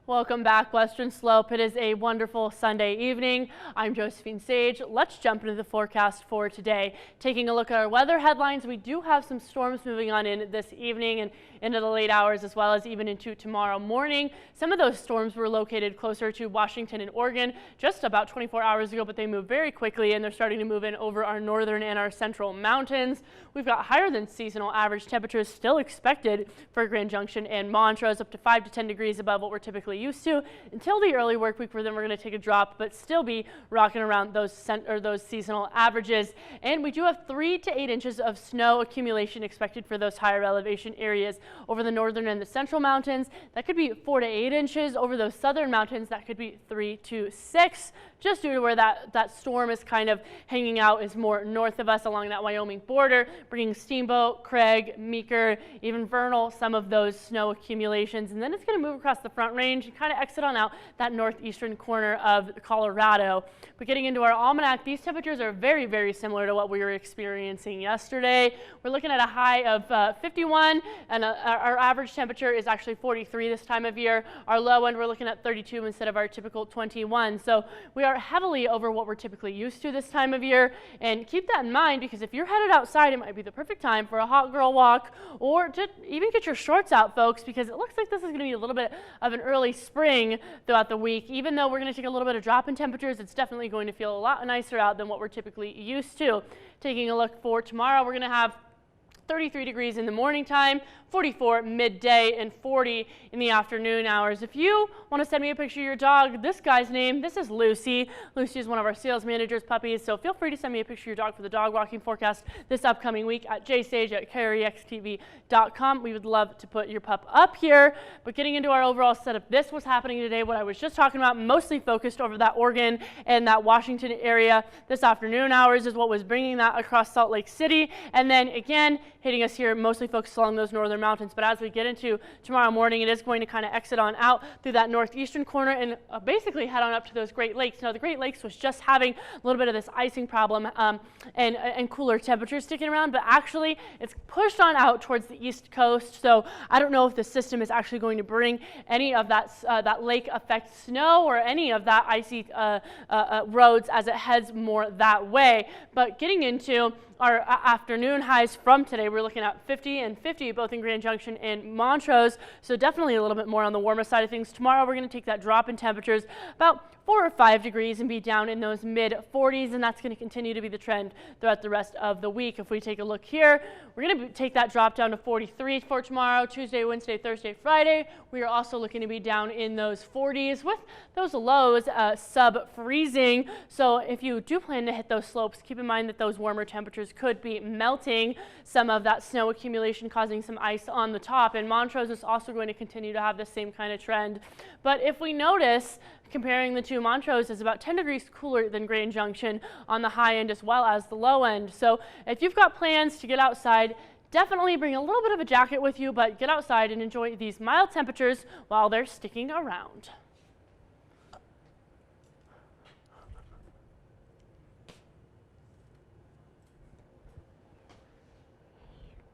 Welcome back, Western Slope. It is a wonderful Sunday evening. I'm Josephine Sage. Let's jump into the forecast for today. Taking a look at our weather headlines, we do have some storms moving on in this evening and into the late hours, as well as even into tomorrow morning. Some of those storms were located closer to Washington and Oregon just about 24 hours ago, but they moved very quickly and they're starting to move in over our northern and our central mountains. We've got higher than seasonal average temperatures still expected for Grand Junction and Montrose, up to 5 to 10 degrees above what we're typically used to until the early work week, where then we're going to take a drop, but still be rocking around those seasonal averages. And we do have 3 to 8 inches of snow accumulation expected for those higher elevation areas over the northern and the central mountains. That could be 4 to 8 inches. Over those southern mountains, that could be 3 to 6, just due to where that storm is kind of hanging out, is more north of us along that Wyoming border, bringing Steamboat, Craig, Meeker, even Vernal, some of those snow accumulations. And then it's going to move across the Front Range and kind of exit on out that northeastern corner of Colorado. But getting into our almanac, these temperatures are very, very similar to what we were experiencing yesterday. We're looking at a high of 51, and our average temperature is actually 43 this time of year. Our low end, we're looking at 32 instead of our typical 21. So we are heavily over what we're typically used to this time of year. And keep that in mind, because if you're headed outside, it might be the perfect time for a hot girl walk, or to even get your shorts out, folks, because it looks like this is going to be a little bit of an early spring throughout the week. Even though we're going to take a little bit of drop in temperatures, it's definitely going to feel a lot nicer out than what we're typically used to. Taking a look for tomorrow, we're going to have 33 degrees in the morning time, 44 midday, and 40 in the afternoon hours. If you want to send me a picture of your dog, this guy's name, this is Lucy. Lucy is one of our sales manager's puppies, so feel free to send me a picture of your dog for the dog walking forecast this upcoming week at jsage@carryxtv.com. We would love to put your pup up here. But getting into our overall setup, this was happening today, what I was just talking about, mostly focused over that Oregon and that Washington area. This afternoon hours is what was bringing that across Salt Lake City, and then again hitting us here, mostly focused along those northern mountains. But as we get into tomorrow morning, it is going to kind of exit on out through that northeastern corner and basically head on up to those Great Lakes. Now, the Great Lakes was just having a little bit of this icing problem and cooler temperatures sticking around, but actually it's pushed on out towards the east coast. So I don't know if the system is actually going to bring any of that lake effect snow or any of that icy roads as it heads more that way. But getting into our afternoon highs from today, we're looking at 50 and 50 both in Grand Junction and Montrose, so definitely a little bit more on the warmer side of things. Tomorrow we're going to take that drop in temperatures about 4 or 5 degrees and be down in those mid 40s, and that's going to continue to be the trend throughout the rest of the week. If we take a look here, we're going to take that drop down to 43 for tomorrow, Tuesday, Wednesday, Thursday, Friday. We are also looking to be down in those 40s with those lows sub-freezing. So if you do plan to hit those slopes, keep in mind that those warmer temperatures could be melting some of that snow accumulation, causing some ice on the top. And Montrose is also going to continue to have the same kind of trend. But if we notice, comparing the two, Montrose is about 10 degrees cooler than Grand Junction on the high end as well as the low end. So if you've got plans to get outside, definitely bring a little bit of a jacket with you, but get outside and enjoy these mild temperatures while they're sticking around.